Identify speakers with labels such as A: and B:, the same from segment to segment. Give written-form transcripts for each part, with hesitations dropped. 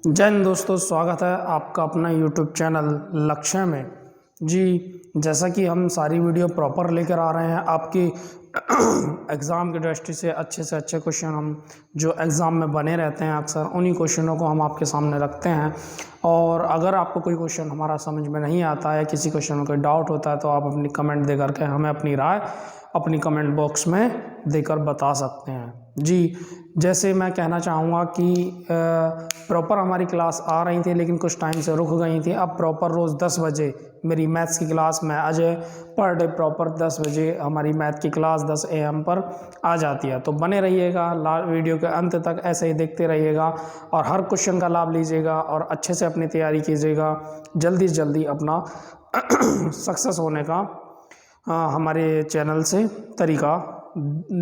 A: जय हिंद दोस्तों, स्वागत है आपका अपना यूट्यूब चैनल लक्ष्य में। जी, जैसा कि हम सारी वीडियो प्रॉपर लेकर आ रहे हैं आपकी एग्ज़ाम की दृष्टि से अच्छे क्वेश्चन हम जो एग्ज़ाम में बने रहते हैं अक्सर उन्हीं क्वेश्चनों को हम आपके सामने रखते हैं। और अगर आपको कोई क्वेश्चन हमारा समझ में नहीं आता है, किसी क्वेश्चन में कोई डाउट होता है, तो आप अपनी कमेंट दे करके हमें अपनी राय अपनी कमेंट बॉक्स में देकर बता सकते हैं। जी, जैसे मैं कहना चाहूँगा कि प्रॉपर हमारी क्लास आ रही थी लेकिन कुछ टाइम से रुक गई थी। अब प्रॉपर रोज़ 10 बजे मेरी मैथ्स की क्लास में अजय पर डे प्रॉपर 10 बजे हमारी मैथ की क्लास 10 AM पर आ जाती है। तो बने रहिएगा वीडियो के अंत तक, ऐसे ही देखते रहिएगा और हर क्वेश्चन का लाभ लीजिएगा और अच्छे से अपनी तैयारी कीजिएगा। जल्दी से जल्दी अपना सक्सेस होने का हमारे चैनल से तरीका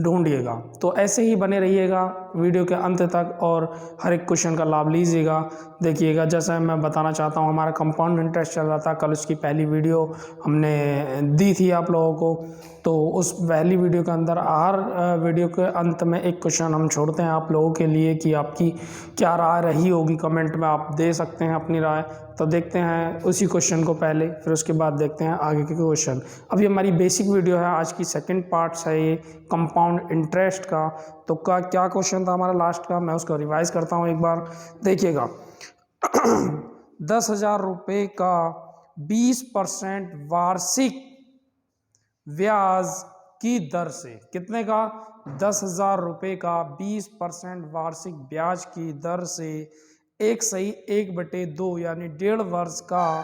A: ढूंढिएगा। तो ऐसे ही बने रहिएगा वीडियो के अंत तक और हर एक क्वेश्चन का लाभ लीजिएगा। देखिएगा, जैसा मैं बताना चाहता हूँ, हमारा कंपाउंड इंटरेस्ट चल रहा था। कल उसकी पहली वीडियो हमने दी थी आप लोगों को। तो उस पहली वीडियो के अंदर हर वीडियो के अंत में एक क्वेश्चन हम छोड़ते हैं आप लोगों के लिए कि आपकी क्या राय रही होगी। कमेंट में आप दे सकते हैं अपनी राय। तो देखते हैं उसी क्वेश्चन को पहले, फिर उसके बाद देखते हैं आगे के क्वेश्चन। अभी हमारी बेसिक वीडियो है, आज की सेकंड पार्ट है ये कंपाउंड इंटरेस्ट का। तो क्या क्वेश्चन था हमारा लास्ट का, मैं उसको रिवाइज करता हूँ एक बार। देखिएगा 10,000 रुपये का 20% वार्षिक ब्याज की दर से, कितने का? 10,000 रुपये का 20% वार्षिक ब्याज की दर से 1/2 यानी 1.5 वर्ष का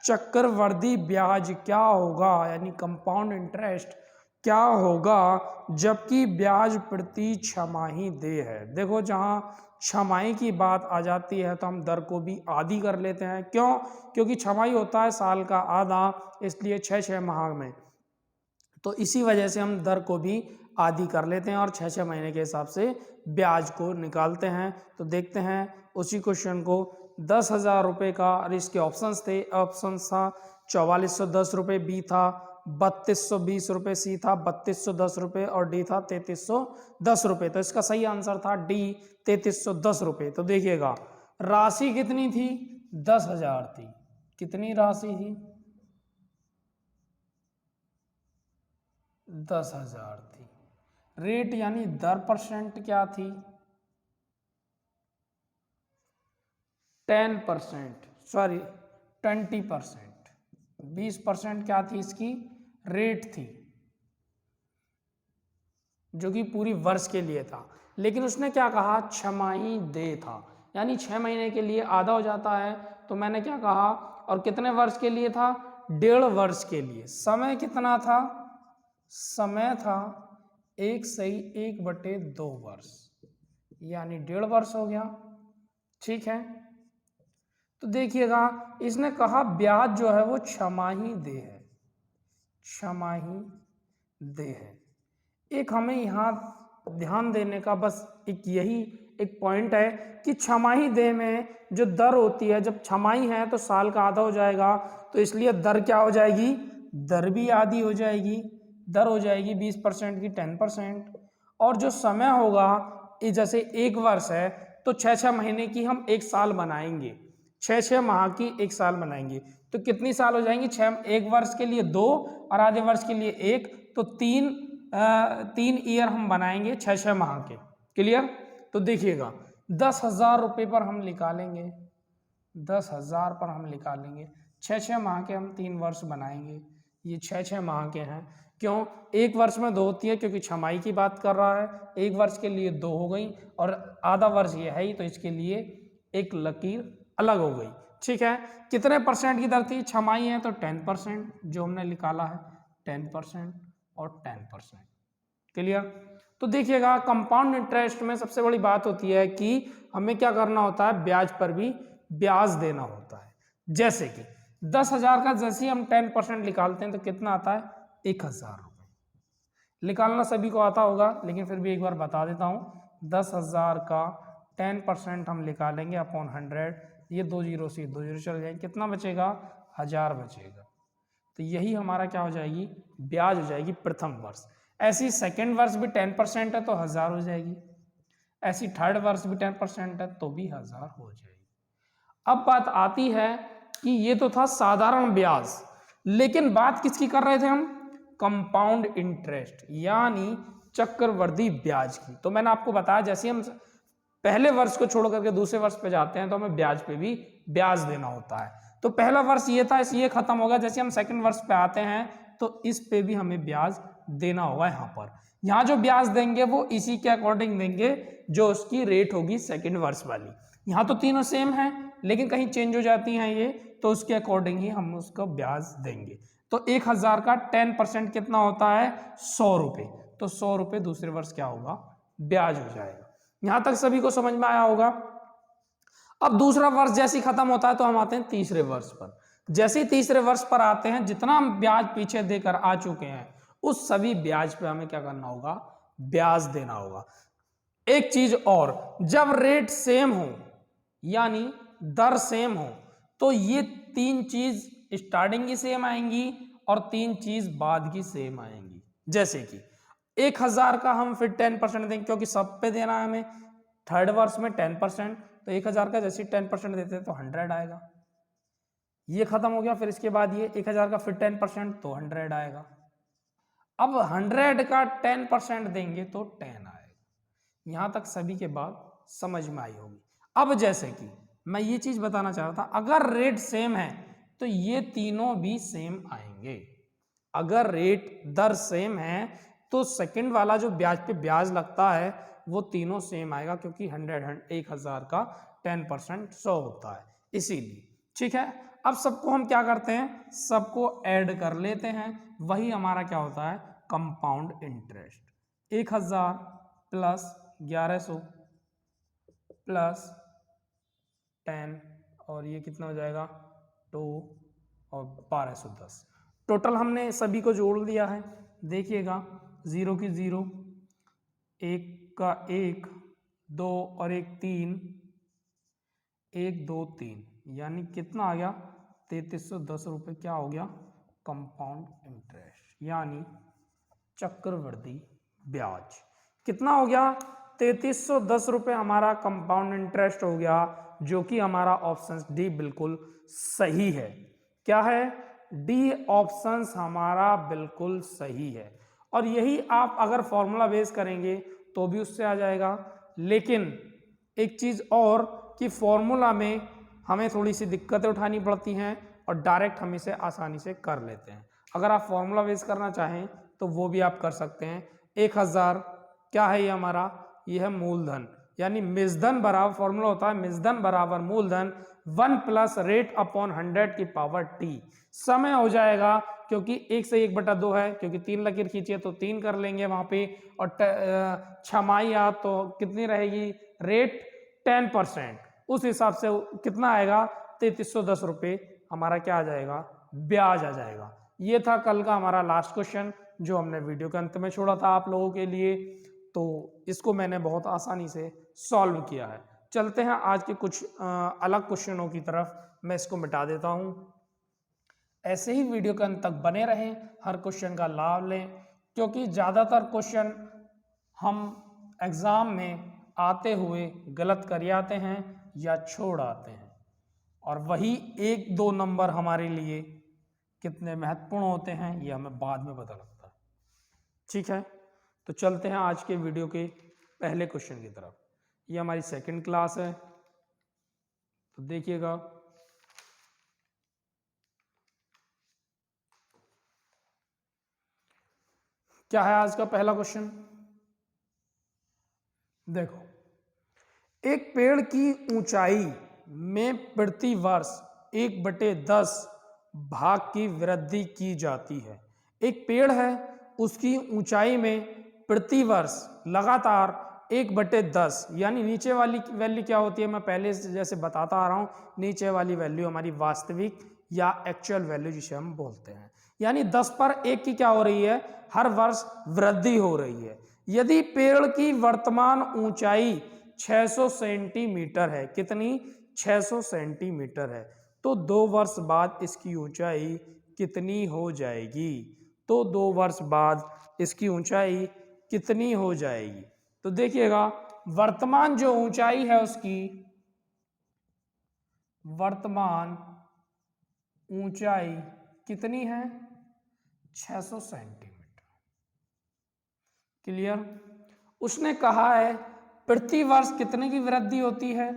A: चक्रवृद्धि ब्याज क्या होगा, यानी कंपाउंड इंटरेस्ट क्या होगा जबकि ब्याज प्रति छमाही दे है। देखो, जहां छमाही की बात आ जाती है तो हम दर को भी आधी कर लेते हैं। क्यों? क्योंकि छमाही होता है साल का आधा, इसलिए 6 माह में। तो इसी वजह से हम दर को भी आधी कर लेते हैं और 6 महीने के हिसाब से ब्याज को निकालते हैं। तो देखते हैं उसी क्वेश्चन को। 10,000 रुपये का, और इसके ऑप्शंस थे। ऑप्शन था 4410 रुपये, बी था 3220 रुपये, सी था 3210 रुपये और डी था 3310 रुपये। तो इसका सही आंसर था डी, 3310 रुपये। तो देखिएगा राशि कितनी थी? 10,000 थी। कितनी राशि थी? 10,000 थी। रेट यानी दर परसेंट क्या थी? 10%, सॉरी 20%। 20% क्या थी इसकी? रेट थी, जो कि पूरी वर्ष के लिए था। लेकिन उसने क्या कहा? छमाही दे था, यानी 6 महीने के लिए आधा हो जाता है। तो मैंने क्या कहा? और कितने वर्ष के लिए था? 1.5 वर्ष के लिए। समय कितना था? समय था 1/2 वर्ष, यानी 1.5 वर्ष हो गया। ठीक है, तो देखिएगा इसने कहा ब्याज जो है वो छमाही दे है, छमाही दे है। एक हमें यहाँ ध्यान देने का बस एक यही एक पॉइंट है कि छमाही दे में जो दर होती है, जब छमाही है तो साल का आधा हो जाएगा, तो इसलिए दर क्या हो जाएगी? दर भी आधी हो जाएगी। दर हो जाएगी 20% की 10%। और जो समय होगा, जैसे 1 वर्ष है तो 6 महीने की हम 1 साल बनाएंगे, 6 माह की 1 साल बनाएंगे। तो कितनी साल हो जाएंगी? 1 वर्ष के लिए 2 और आधे वर्ष के लिए 1, तो 3 ईयर हम बनाएंगे 6 माह के। क्लियर? तो देखिएगा 10,000 रुपये पर हम निकालेंगे, 10,000 पर हम निकालेंगे 6 माह के, हम 3 वर्ष बनाएंगे। ये 6 माह के हैं। क्यों? 1 वर्ष में 2 होती है क्योंकि छमाही की बात कर रहा है। 1 वर्ष के लिए 2 हो गई और आधा वर्ष ये है ही, तो इसके लिए एक लकीर अलग हो गई। ठीक है, कितने परसेंट की दर थी? छमाही है तो 10%, जो हमने निकाला है 10% और 10%। क्लियर? तो देखिएगा कंपाउंड इंटरेस्ट में सबसे बड़ी बात होती है कि हमें क्या करना होता है? ब्याज पर भी ब्याज देना होता है। जैसे कि 10,000 का जैसे ही हम 10% निकालते हैं तो कितना आता है? 1,000 रुपये। निकालना सभी को आता होगा, लेकिन फिर भी एक बार बता देता हूं। 10,000 का 10% हम निकालेंगे अपॉन 100, ये 2 जीरो से 2 जीरो चल जाएंगे, कितना बचेगा? 1,000 बचेगा। तो यही हमारा क्या हो जाएगी? ब्याज हो जाएगी प्रथम वर्ष। ऐसी सेकेंड वर्ष भी 10% है तो 1,000 हो जाएगी। ऐसी थर्ड वर्ष भी 10% है तो भी 1,000 हो जाएगी। अब बात आती है कि ये तो था साधारण ब्याज, लेकिन बात किसकी कर रहे थे हम? कंपाउंड इंटरेस्ट यानी चक्रवृद्धि ब्याज की। तो मैंने आपको बताया जैसे हम पहले वर्ष को छोड़ करके दूसरे वर्ष पे जाते हैं तो हमें ब्याज पे भी ब्याज देना होता है। तो पहला वर्ष ये था, ये खत्म हो गया। जैसे हम सेकंड वर्ष पे आते हैं तो इस पे भी हमें ब्याज देना होगा। यहाँ जो ब्याज देंगे वो इसी के अकॉर्डिंग देंगे जो उसकी रेट होगी सेकंड वर्ष वाली। यहाँ तो तीनों सेम है लेकिन कहीं चेंज हो जाती हैं ये, तो उसके अकॉर्डिंग ही हम उसको ब्याज देंगे। तो 1000 का 10% कितना होता है? 100 रुपये। तो 100 रुपये दूसरे वर्ष क्या होगा? ब्याज हो जाएगा। यहां तक सभी को समझ में आया होगा। अब दूसरा वर्ष जैसे ही खत्म होता है तो हम आते हैं तीसरे वर्ष पर। जैसे ही तीसरे वर्ष पर आते हैं, जितना हम ब्याज पीछे देकर आ चुके हैं उस सभी ब्याज पे हमें क्या करना होगा? ब्याज देना होगा। एक चीज और, जब रेट सेम हो यानी दर सेम हो तो ये तीन चीज स्टार्टिंग की सेम आएंगी और तीन चीज बाद की सेम आएंगी। जैसे कि 1000 का हम फिर 10% देंगे क्योंकि सब पे देना है हमें। थर्ड वर्ष में 10%, तो 1000 का जैसे 10% देते हैं तो 100 आएगा। ये खत्म हो गया। फिर इसके बाद ये 1000 का फिर 10% तो 100 आएगा। अब 100 का 10% देंगे तो 10 आएगा। यहां तक सभी के बात समझ में आई होगी। अब जैसे कि मैं ये चीज बताना चाह रहा था, अगर रेट सेम है तो ये तीनों भी सेम आएंगे। अगर रेट दर सेम है तो सेकंड वाला जो ब्याज पे ब्याज लगता है वो तीनों सेम आएगा, क्योंकि 1000 का 10% 100 होता है, इसीलिए। ठीक है, अब सबको हम क्या करते हैं? सबको ऐड कर लेते हैं। वही हमारा क्या होता है? Compound interest. 1000 प्लस 1100 प्लस 10 और ये कितना हो जाएगा? 2 और 1210। टोटल हमने सभी को जोड़ दिया है। देखिएगा, 0 की 0, 1 का 1, 2 और 1 3, 1 2 3, यानी कितना आ गया? 3310 रुपये। क्या हो गया? कंपाउंड इंटरेस्ट यानी चक्रवृद्धि ब्याज। कितना हो गया? 3310 रुपये हमारा कंपाउंड इंटरेस्ट हो गया, जो कि हमारा ऑप्शन डी बिल्कुल सही है। क्या है? डी ऑप्शन हमारा बिल्कुल सही है। और यही आप अगर फॉर्मूला बेस करेंगे तो भी उससे आ जाएगा। लेकिन एक चीज और कि फॉर्मूला में हमें थोड़ी सी दिक्कतें उठानी पड़ती हैं और डायरेक्ट हम इसे आसानी से कर लेते हैं। अगर आप फॉर्मूला बेस करना चाहें तो वो भी आप कर सकते हैं। 1000 क्या है? ये हमारा ये है मूलधन, यानी मिसधन बराबर, फॉर्मूला होता है मिसधन बराबर मूलधन 1 प्लस रेट अपॉन 100 की पावर टी। समय हो जाएगा क्योंकि 1 से 1/2 है, क्योंकि 3 लकीर खींचिए तो 3 कर लेंगे वहां पे। और छमाही आ तो कितनी रहेगी? रेट 10%। उस हिसाब से कितना आएगा? 3310 रुपये हमारा क्या आ जाएगा? ब्याज आ जाएगा। ये था कल का हमारा लास्ट क्वेश्चन जो हमने वीडियो के अंत में छोड़ा था आप लोगों के लिए। तो इसको मैंने बहुत आसानी से सॉल्व किया है। चलते हैं आज के कुछ अलग क्वेश्चनों की तरफ। मैं इसको मिटा देता हूं। ऐसे ही वीडियो के अंत तक बने रहें, हर क्वेश्चन का लाभ लें, क्योंकि ज़्यादातर क्वेश्चन हम एग्ज़ाम में आते हुए गलत कर आते हैं या छोड़ आते हैं, और वही 1-2 नंबर हमारे लिए कितने महत्वपूर्ण होते हैं ये हमें बाद में पता लगता है। ठीक है, तो चलते हैं आज के वीडियो के पहले क्वेश्चन की तरफ। ये हमारी सेकंड क्लास है, तो देखिएगा। क्या है आज का पहला क्वेश्चन? देखो, एक पेड़ की ऊंचाई में प्रति वर्ष 1/10 भाग की वृद्धि की जाती है। एक पेड़ है, उसकी ऊंचाई में प्रति वर्ष लगातार 1/10, यानी नीचे वाली वैल्यू क्या होती है मैं पहले जैसे बताता आ रहा हूं। नीचे वाली वैल्यू हमारी वास्तविक या एक्चुअल वैल्यू जिसे हम बोलते हैं, यानी 10 पर 1 की क्या हो रही है? हर वर्ष वृद्धि हो रही है। यदि पेड़ की वर्तमान ऊंचाई 600 सेंटीमीटर है, कितनी? 600 सेंटीमीटर है, तो 2 वर्ष बाद इसकी ऊंचाई कितनी हो जाएगी? तो 2 वर्ष बाद इसकी ऊंचाई कितनी हो जाएगी? तो देखिएगा, वर्तमान जो ऊंचाई है उसकी, वर्तमान ऊंचाई कितनी है? 600 सेंटीमीटर। क्लियर? उसने कहा है प्रति वर्ष कितने की वृद्धि होती है?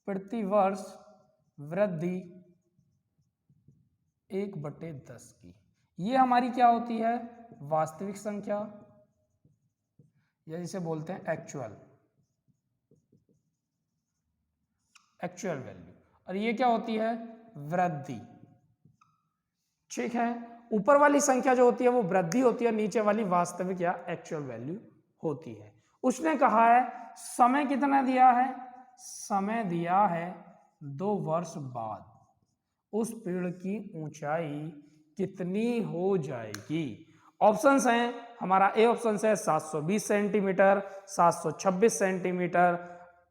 A: प्रति वर्ष वृद्धि 1/10 की। ये हमारी क्या होती है? वास्तविक संख्या, या जिसे बोलते हैं एक्चुअल वैल्यू। और ये क्या होती है? वृद्धि। ठीक है, ऊपर वाली संख्या जो होती है वो वृद्धि होती है, नीचे वाली वास्तविक या एक्चुअल वैल्यू होती है। उसने कहा है समय कितना दिया है? समय दिया है 2 वर्ष बाद उस पेड़ की ऊंचाई कितनी हो जाएगी? ऑप्शंस हैं, हमारा ए ऑप्शन है 720 सेंटीमीटर, 726 सेंटीमीटर,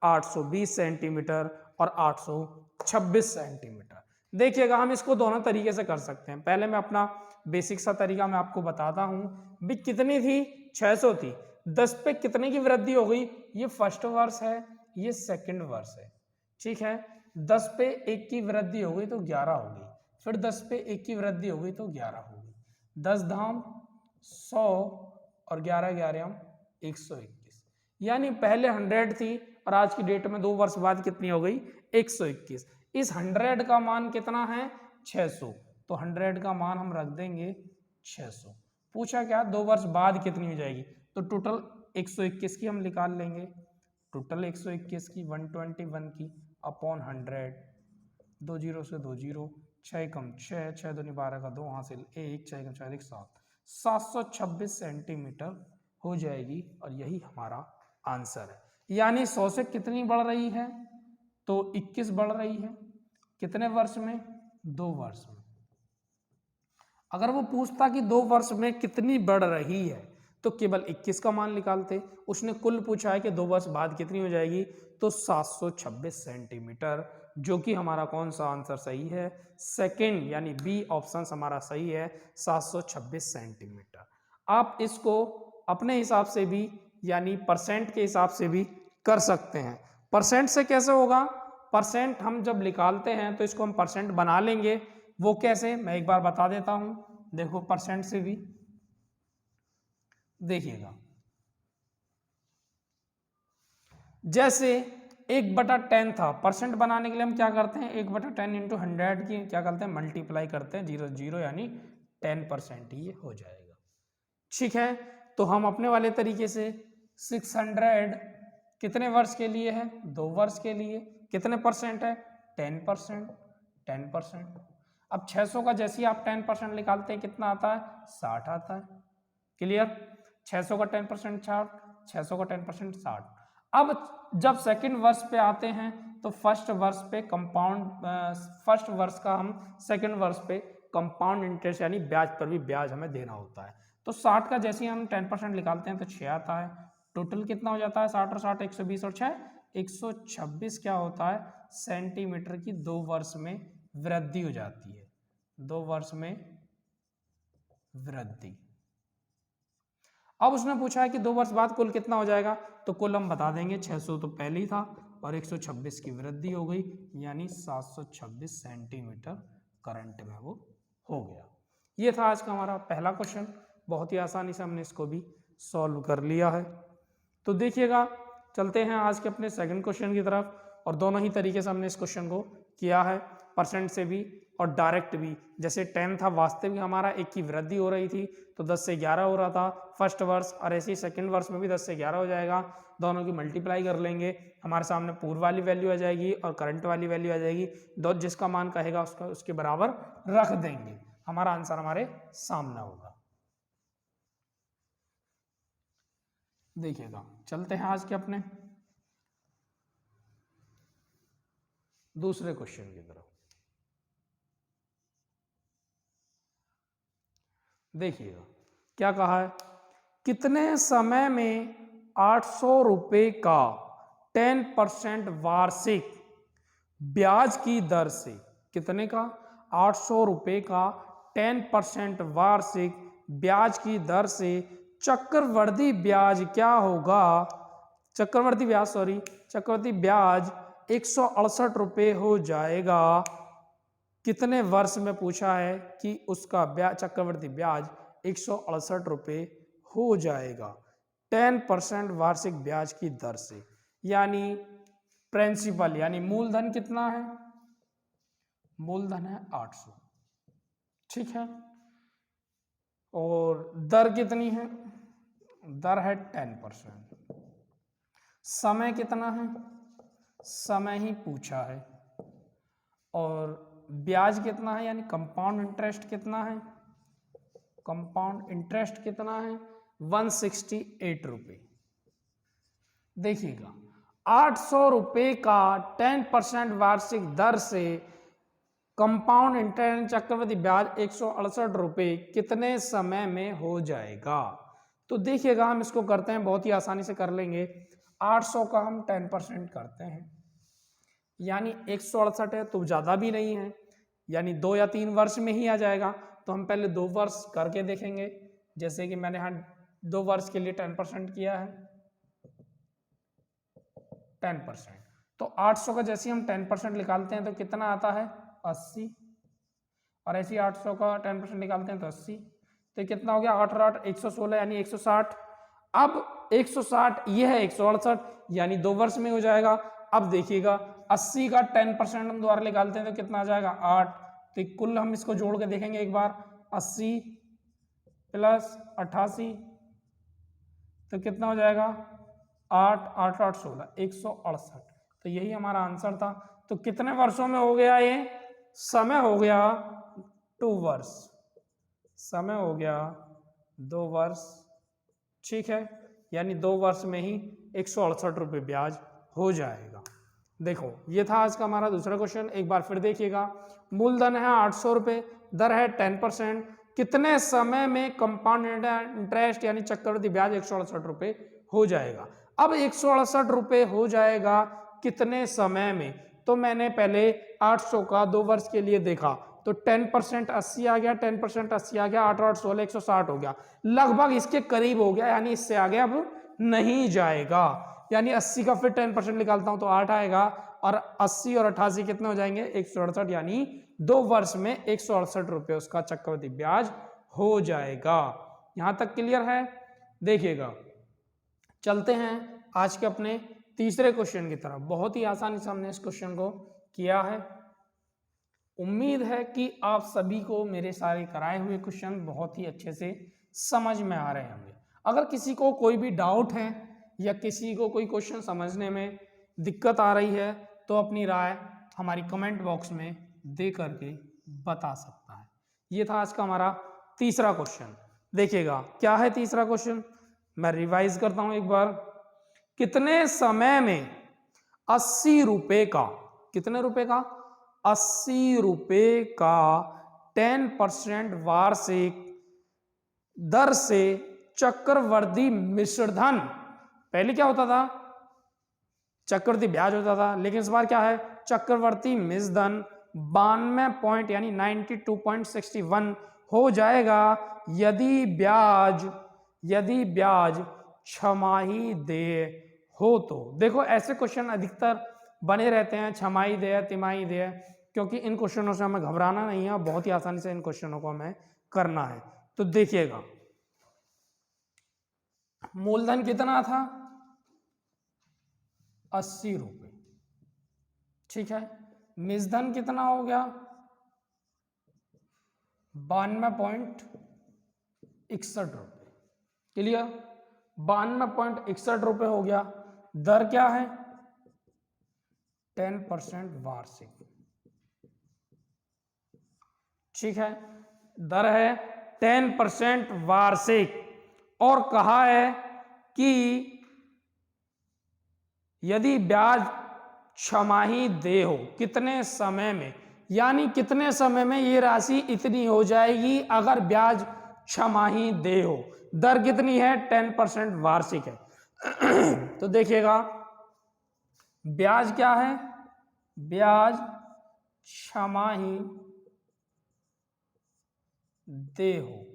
A: 820 सेंटीमीटर और 826 सेंटीमीटर। देखिएगा हम इसको दोनों तरीके से कर सकते हैं। पहले मैं अपना बेसिक सा तरीका मैं आपको बताता हूं। भी कितनी थी? 600 थी। 10 पे कितने की वृद्धि हो गई? ये फर्स्ट वर्ष है, ये सेकंड वर्ष है। ठीक है, 10 पे 1 की वृद्धि हो गई तो 11 हो गई, फिर 10 पे 1 की वृद्धि हो गई तो 11 हो गई। 10 धाम 100 और 11 11 121, यानी पहले 100 थी और आज की डेट में 2 वर्ष बाद कितनी हो गई? 121। इस 100 का मान कितना है? 600। तो 100 का मान हम रख देंगे 600। पूछा क्या 2 वर्ष बाद कितनी हो जाएगी? तो टोटल 121 की हम निकाल लेंगे। टोटल 121 की 121 की अपॉन 100, 2 जीरो से 2 जीरो, 6 कम 6, 6 दूनी 12 का 2 हासिल 1, 6 कम 4 7, 726 सेंटीमीटर हो जाएगी। और यही हमारा आंसर है। यानी 100 से कितनी बढ़ रही है? तो 21 बढ़ रही है। कितने वर्ष में? 2 वर्ष में। अगर वो पूछता कि 2 वर्ष में कितनी बढ़ रही है तो केवल 21 का मान निकालते। उसने कुल पूछा है कि 2 वर्ष बाद कितनी हो जाएगी, तो 726 सेंटीमीटर, जो कि हमारा कौन सा आंसर सही है? सेकंड, यानी बी ऑप्शन हमारा सही है, 726 सेंटीमीटर। आप इसको अपने हिसाब से भी, यानी परसेंट के हिसाब से भी कर सकते हैं। परसेंट से कैसे होगा? परसेंट हम जब निकालते हैं तो इसको हम परसेंट बना लेंगे। वो कैसे, मैं एक बार बता देता हूं। देखो परसेंट से भी देखिएगा, जैसे 1/10 था, परसेंट बनाने के लिए हम क्या करते हैं? 1/10 इंटू 100 की क्या करते हैं? मल्टीप्लाई करते हैं, 0 0, यानी 10% ही हो जाएगा। ठीक है, तो हम अपने वाले तरीके से 600 कितने वर्ष के लिए है? 2 वर्ष के लिए। कितने परसेंट है? 10%। 10%। अब 600 का जैसे ही आप 10% निकालते हैं कितना आता है? 60 आता है। क्लियर? 600 का 10% 60, 600 का 10% 60। अब जब सेकंड वर्ष पे आते हैं तो फर्स्ट वर्ष पे कंपाउंड, फर्स्ट वर्ष का हम सेकंड वर्ष पे कंपाउंड इंटरेस्ट यानी ब्याज पर भी ब्याज हमें देना होता है। तो 60 का जैसे ही हम 10% निकालते हैं तो 6 आता है। टोटल कितना हो जाता है? 60 और 60 120 और 6 126 क्या होता है? सेंटीमीटर की 2 वर्ष में वृद्धि हो जाती है। 2 वर्ष में वृद्धि। अब उसने पूछा है कि 2 वर्ष बाद कुल कितना हो जाएगा, तो कुल हम बता देंगे 600 तो पहले ही था और 126 की वृद्धि हो गई, यानी 726 सेंटीमीटर करंट में वो हो गया। ये था आज का हमारा पहला क्वेश्चन। बहुत ही आसानी से हमने इसको भी सॉल्व कर लिया है। तो देखिएगा, चलते हैं आज के अपने सेकंड क्वेश्चन की तरफ। और दोनों ही तरीके से हमने इस क्वेश्चन को किया है, परसेंट से भी और डायरेक्ट भी। जैसे 10 था, वास्तविक हमारा 1 की वृद्धि हो रही थी तो 10 से 11 हो रहा था फर्स्ट वर्ष, और ऐसे ही सेकंड वर्ष में भी 10 से 11 हो जाएगा। दोनों की मल्टीप्लाई कर लेंगे, हमारे सामने पूर्व वाली वैल्यू आ जाएगी और करंट वाली वैल्यू आ जाएगी। दो जिसका मान कहेगा उसका उसके बराबर रख देंगे, हमारा आंसर हमारे सामने होगा। देखिएगा, चलते हैं आज के अपने दूसरे क्वेश्चन की तरफ। देखिएगा क्या कहा है, कितने समय में 800 रुपए का 10% वार्षिक ब्याज की दर से, कितने का? 800 रुपए का 10% वार्षिक ब्याज की दर से चक्रवृद्धि ब्याज क्या होगा? चक्रवृद्धि ब्याज 168 हो जाएगा। कितने वर्ष में पूछा है कि उसका ब्याज, चक्रवृद्धि ब्याज 168 हो जाएगा 10% वार्षिक ब्याज की दर से। यानी प्रिंसिपल यानी मूलधन कितना है? मूलधन है 800, ठीक है। और दर कितनी है? दर है 10%। समय कितना है? समय ही पूछा है। और ब्याज कितना है यानी कंपाउंड इंटरेस्ट कितना है? कंपाउंड इंटरेस्ट कितना है? 168 रुपये। देखिएगा 800 रुपये का 10% वार्षिक दर से कंपाउंड इंटरेस्ट चक्रवृद्धि ब्याज 168 रुपये कितने समय में हो जाएगा? तो देखिएगा हम इसको करते हैं, बहुत ही आसानी से कर लेंगे। 800 का हम 10% करते हैं, यानी 168 है तो ज़्यादा भी नहीं है, यानी 2 या 3 वर्ष में ही आ जाएगा। तो हम पहले 2 वर्ष करके देखेंगे, जैसे कि मैंने यहाँ 2 वर्ष के लिए 10% किया है 10%। तो 800 का जैसे हम 10% निकालते हैं तो कितना आता है? 80। और ऐसे ही 800 का 10% निकालते हैं तो 80। तो कितना हो गया? 8 और 8 116 यानी 160। अब 160 ये है 168 यानी 2 वर्ष में हो जाएगा। अब देखिएगा 80 का 10% हम दोबारा निकालते हैं तो कितना आ जाएगा? 8। तो कुल हम इसको जोड़ के देखेंगे एक बार, 80 प्लस 88 तो कितना हो जाएगा? 8 8 8 16 168। तो यही हमारा आंसर था। तो कितने वर्षों में हो गया ये? समय हो गया 2 वर्ष, समय हो गया 2 वर्ष, ठीक है। यानी 2 वर्ष में ही 168 रुपये ब्याज हो जाएगा। देखो ये था आज का हमारा दूसरा क्वेश्चन। एक बार फिर देखिएगा, मूलधन है 800 रुपये, दर है 10%, कितने समय में कंपाउंड इंटरेस्ट यानी चक्रवृद्धि ब्याज 168 रुपये हो जाएगा। अब 168 रुपये हो जाएगा कितने समय में? तो मैंने पहले 800 का 2 वर्ष के लिए देखा तो 10% 80 आ गया, 10% 80 आ गया, 8 8 16 160 हो गया, लगभग इसके करीब हो गया, यानी इससे आगे अब नहीं जाएगा। यानी 80 का फिर 10% निकालता हूं तो 8 आएगा, और 80 और 88 कितने हो जाएंगे? 168। यानी 2 वर्ष में 168 रुपये उसका चक्रवृद्धि ब्याज हो जाएगा। यहां तक क्लियर है? देखिएगा चलते हैं आज के अपने तीसरे क्वेश्चन की तरफ। बहुत ही आसानी से हमने इस क्वेश्चन को किया है। उम्मीद है कि आप सभी को मेरे सारे कराए हुए क्वेश्चन बहुत ही अच्छे से समझ में आ रहे होंगे। अगर किसी को कोई भी डाउट है या किसी को कोई क्वेश्चन समझने में दिक्कत आ रही है तो अपनी राय हमारी कमेंट बॉक्स में दे करके बता सकता है। ये था आज का हमारा तीसरा क्वेश्चन। देखिएगा क्या है तीसरा क्वेश्चन, मैं रिवाइज करता हूं एक बार। कितने समय में 80 रुपये का, कितने रुपए का? 80 रुपये का 10% वार्षिक दर से चक्रवृद्धि मिश्रधन, पहले क्या होता था? चक्रवृद्धि ब्याज होता था, लेकिन इस बार क्या है? चक्रवृद्धि मिश्रधन 92 पॉइंट यानी 92.61 हो जाएगा यदि ब्याज छमाही देय हो तो। देखो ऐसे क्वेश्चन अधिकतर बने रहते हैं, छमाही देय, तिमाही देय, क्योंकि इन क्वेश्चनों से हमें घबराना नहीं है, बहुत ही आसानी से इन क्वेश्चनों को हमें करना है। तो देखिएगा मूलधन कितना था? 80 रुपये, ठीक है। मिश्रधन कितना हो गया? 92.61 रुपये, क्लियर? 92.61 रुपये हो गया। दर क्या है? 10% वार्षिक, ठीक है। दर है 10% वार्षिक, और कहा है कि यदि ब्याज छमाही देय हो, कितने समय में, यानी कितने समय में ये राशि इतनी हो जाएगी अगर ब्याज छमाही देय हो। दर कितनी है? 10% वार्षिक है। तो देखिएगा ब्याज क्या है? ब्याज छमाही देय हो।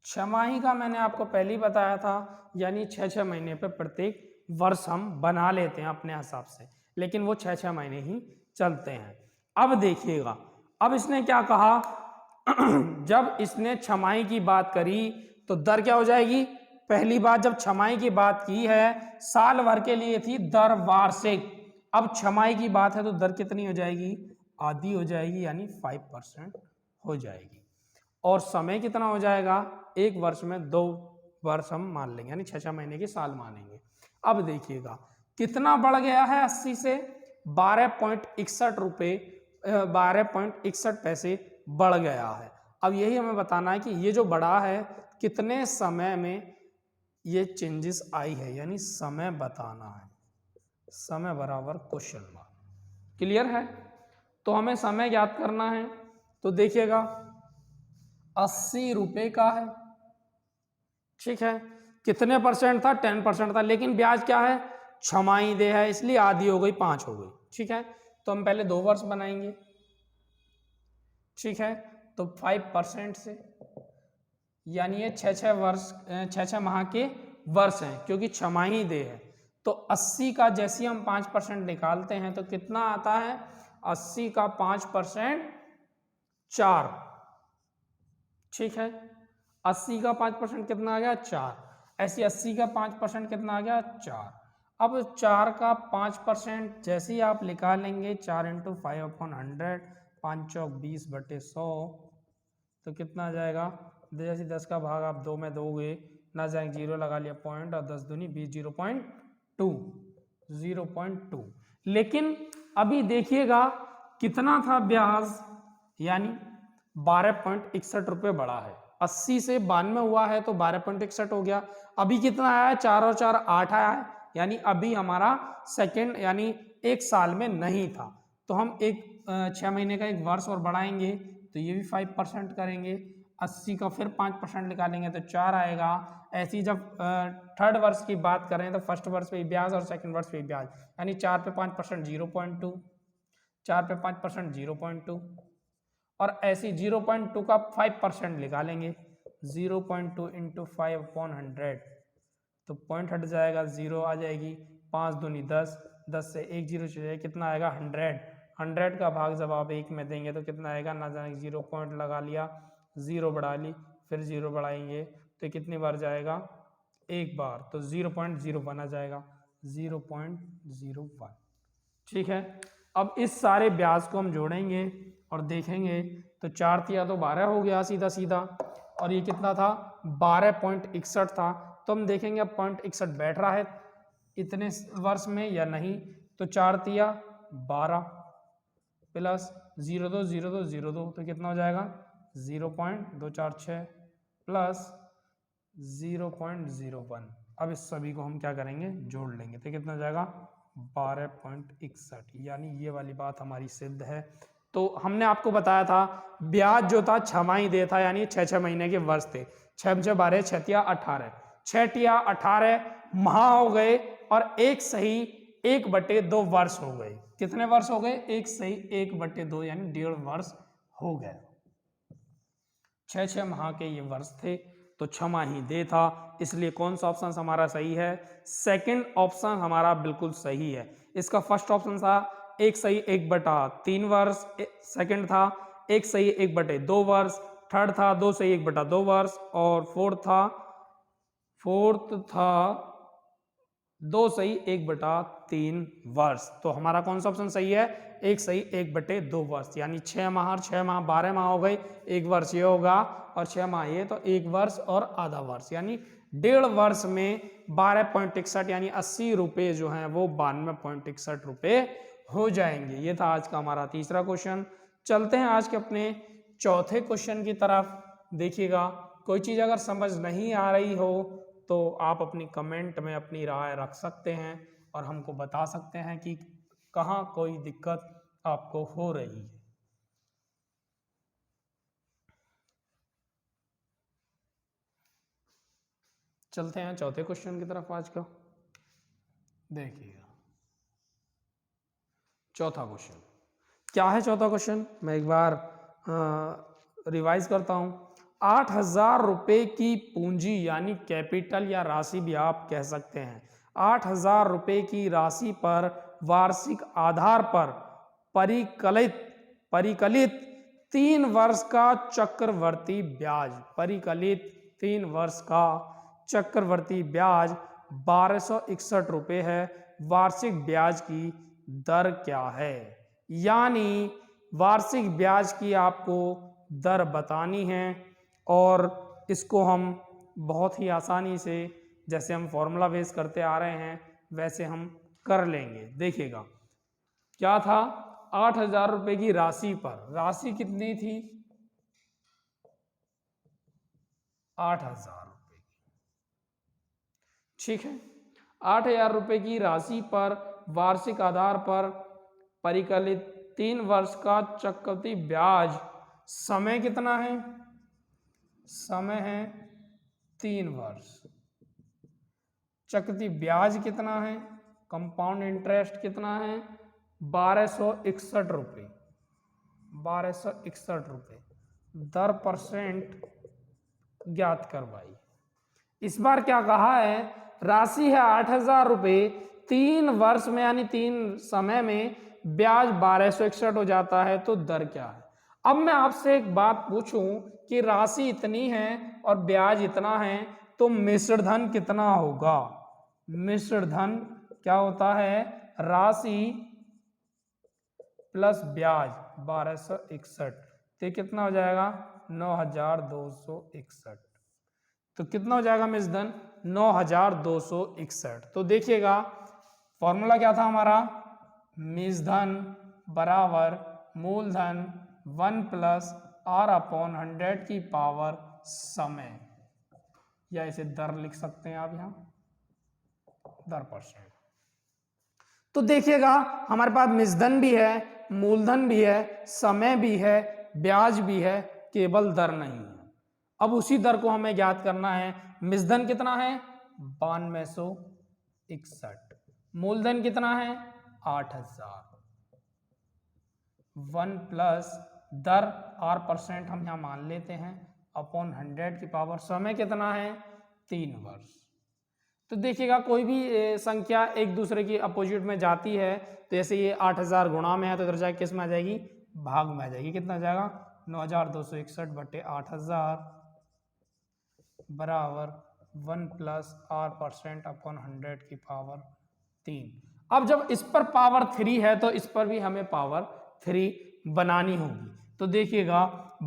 A: छमाही का मैंने आपको पहले ही बताया था, यानी 6 महीने पे प्रत्येक वर्ष हम बना लेते हैं अपने हिसाब से, लेकिन वो 6-6 महीने ही चलते हैं। अब देखिएगा, अब इसने क्या कहा जब इसने छमाही की बात करी तो दर क्या हो जाएगी, पहली बात जब छमाही की बात की है साल भर के लिए थी दर वार्षिक, अब छमाही की बात है तो दर कितनी हो जाएगी, आधी हो जाएगी, यानी 5% हो जाएगी। और समय कितना हो जाएगा, एक वर्ष में 2 वर्ष हम मान लेंगे, यानी 6-6 महीने के साल मानेंगे। अब देखिएगा कितना बढ़ गया है 80 से 12.61 रुपये 12.61 पैसे बढ़ गया है। अब यही हमें बताना है कि ये जो बढ़ा है कितने समय में ये चेंजेस आई है, यानी समय बताना है, समय बराबर क्वेश्चन मार्क। क्लियर है? तो हमें समय ज्ञात करना है, तो देखिएगा 80 रुपये का है, ठीक है, कितने परसेंट था, 10% था, लेकिन ब्याज क्या है, छमाही दे है, इसलिए आधी हो गई, 5 हो गई, ठीक है। तो हम पहले 2 वर्ष बनाएंगे, ठीक है, तो 5% से, यानी ये 6-6 वर्ष 6-6 माह के वर्ष हैं, क्योंकि छमाही दे है। तो 80 का जैसे हम 5% निकालते हैं तो कितना आता है, 80 का 5% 4, ठीक है, 80 का 5% कितना आ गया, 4, ऐसे 80 का 5% कितना आ गया, 4। अब 4 का 5% जैसे ही आप निकालेंगे, 4 × 5/100, 5 चौक 20/100, तो कितना आ जाएगा, जैसे 10 का भाग आप 2 में दोगे ना जाएंगे, 0 लगा लिया पॉइंट, और 10 दूनी 20, 0.2। लेकिन अभी देखिएगा कितना था ब्याज, यानी 12.61 रुपये बढ़ा है, 80 से 92 हुआ है तो 12.61 हो गया। अभी कितना आया है, 4 और 4 8 आया है, यानी अभी हमारा सेकेंड, यानी एक साल में नहीं था, तो हम 6 महीने का एक वर्ष और बढ़ाएंगे, तो ये भी 5% करेंगे, 80 का फिर 5% निकालेंगे तो 4 आएगा। ऐसी जब थर्ड वर्ष की बात करें तो फर्स्ट वर्ष पे ब्याज और सेकंड वर्ष पे ब्याज, यानी 4 पे 5% 0.2, 4 पे 5% 0.2, और ऐसी 0.2 का 5% निकालेंगे, 0.2 × 5/100, तो पॉइंट हट जाएगा, 0 आ जाएगी, 5 दूनी 10, 10 से 1 0 चले, कितना आएगा 100, 100 का भाग जब आप 1 में देंगे तो कितना आएगा, ना जाने 0 पॉइंट लगा लिया, 0 बढ़ा ली, फिर 0 बढ़ाएंगे तो कितनी बार जाएगा, एक बार, तो 0.01 आ जाएगा, 0.01, ठीक है। अब इस सारे ब्याज को हम जोड़ेंगे और देखेंगे तो 4 तिया तो 12 हो गया सीधा सीधा, और ये कितना था, 12.61 था, तो हम देखेंगे अब 0.61 बैठ रहा है इतने वर्ष में या नहीं, तो 4 तिया 12 प्लस 0.2 0.2 0.2, तो कितना हो जाएगा, 0.246 प्लस 0.01। अब इस सभी को हम क्या करेंगे, जोड़ लेंगे, तो कितना हो जाएगा 12.61, यानी ये वाली बात हमारी सिद्ध है। तो हमने आपको बताया था ब्याज जो था छमाही दे था, यानी 6-6 महीने के वर्ष थे, 6 × 12 6 तिया 18, 6 तिया 18 माह हो गए, और 1 सही 1/2 वर्ष हो गए। कितने वर्ष हो गए, 1 सही 1/2, यानी 1.5 वर्ष हो गए। 6-6 माह के ये वर्ष थे, तो छमाही दे था, इसलिए कौन सा ऑप्शन हमारा सही है, सेकंड ऑप्शन हमारा बिल्कुल सही है। इसका फर्स्ट ऑप्शन था 1 सही 1/3 वर्ष, सेकंड था 1 सही 1/2 वर्ष, थर्ड था 2 सही 1/2 वर्ष, और फोर्थ था 2 सही 1/3 वर्ष। तो हमारा कौन सा ऑप्शन सही है, 1 सही 1/2 वर्ष, यानी 6 माह और 6 माह 12 माह हो गए, 1 वर्ष ये होगा और 6 माह ये, तो 1 वर्ष और आधा वर्ष, यानी 1.5 वर्ष में 12.61, यानी 80 रुपये जो हैं वो 92.61 रुपये हो जाएंगे। ये था आज का हमारा तीसरा क्वेश्चन। चलते हैं आज के अपने चौथे क्वेश्चन की तरफ। देखिएगा, कोई चीज़ अगर समझ नहीं आ रही हो तो आप अपनी कमेंट में अपनी राय रख सकते हैं और हमको बता सकते हैं कि कहाँ कोई दिक्कत आपको हो रही है। चलते हैं चौथे क्वेश्चन की तरफ आज का। देखिएगा चौथा क्वेश्चन क्या है। चौथा क्वेश्चन मैं एक बार रिवाइज करता हूं। 8,000 रुपये की पूंजी यानी कैपिटल या राशि भी आप कह सकते हैं, 8,000 रुपये की राशि पर वार्षिक आधार पर परिकलित 3 वर्ष का चक्रवर्ती ब्याज, परिकलित 3 वर्ष का चक्रवर्ती ब्याज 1261 रुपये है। वार्षिक ब्याज की दर क्या है? यानी वार्षिक ब्याज की आपको दर बतानी है और इसको हम बहुत ही आसानी से, जैसे हम फॉर्मूला बेस करते आ रहे हैं वैसे हम कर लेंगे। देखिएगा क्या था, 8,000 रुपये की राशि पर, राशि कितनी थी? 8,000 रुपये की, ठीक है। 8,000 रुपये की राशि पर वार्षिक आधार पर परिकलित 3 वर्ष का चक्रवृद्धि ब्याज, समय कितना है? समय है 3 वर्ष। चक्रवृद्धि ब्याज कितना है? कंपाउंड इंटरेस्ट कितना है? 1261 रुपये, 1261 रुपये। दर परसेंट ज्ञात करवाई। इस बार क्या कहा है? राशि है 8,000 रुपये, 3 वर्ष में यानी 3 समय में ब्याज 1261 हो जाता है, तो दर क्या है? अब मैं आपसे एक बात पूछूं कि राशि इतनी है और ब्याज इतना है, तो मिश्र धन कितना होगा? मिश्र धन क्या होता है? राशि प्लस ब्याज 1261, तो कितना हो जाएगा? 9,261। तो कितना हो जाएगा मिश्र धन? 9,261। तो देखिएगा फॉर्मूला क्या था हमारा? मिश्र धन बराबर मूलधन 1 प्लस R/100 की पावर समय, या इसे दर लिख सकते हैं आप यहां, दर परसेंट। तो देखिएगा हमारे पास मिश्र धन भी है, मूलधन भी है, समय भी है, ब्याज भी है, केवल दर नहीं है। अब उसी दर को हमें ज्ञात करना है। मिश्र धन कितना है? 9261। मूलधन कितना है? 8,000। 1 प्लस दर R% हम यहां मान लेते हैं अपॉन 100 की पावर, समय कितना है? 3 वर्ष। तो देखिएगा कोई भी संख्या एक दूसरे की अपोजिट में जाती है, तो जैसे ये 8,000 गुणा में है तो इधर जाके किस में आ जाएगी? भाग में आ जाएगी। कितना आ जाएगा? 9,261 बटे 8,000 बराबर 1 प्लस R% अपॉन 100 की पावर 3। अब जब इस पर पावर 3 है तो इस पर भी हमें पावर 3 बनानी होगी। तो देखिएगा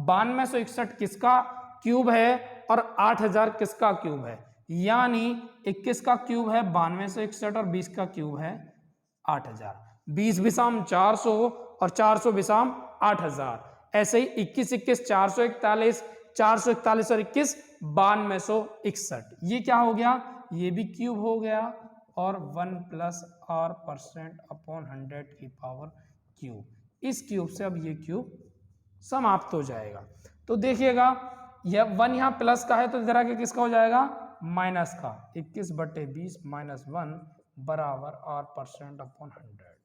A: 9261 किसका क्यूब है और 8,000 किसका क्यूब है? यानी 21 का क्यूब है 9261 और 20 का क्यूब है 8,000। 20 बिसाम 400 और 400 बिसाम 8,000। ऐसे ही 21 21 441, 441 और 21 9261। ये क्या हो गया? ये भी क्यूब हो गया और 1 प्लस R% अपॉन 100 की पावर क्यूब। इस क्यूब से अब ये क्यूब समाप्त हो जाएगा। तो देखिएगा यह 1 यहाँ प्लस का है तो इधर आके किसका हो जाएगा? माइनस का। 21 बटे 20 माइनस 1 बराबर R% अपॉन 100।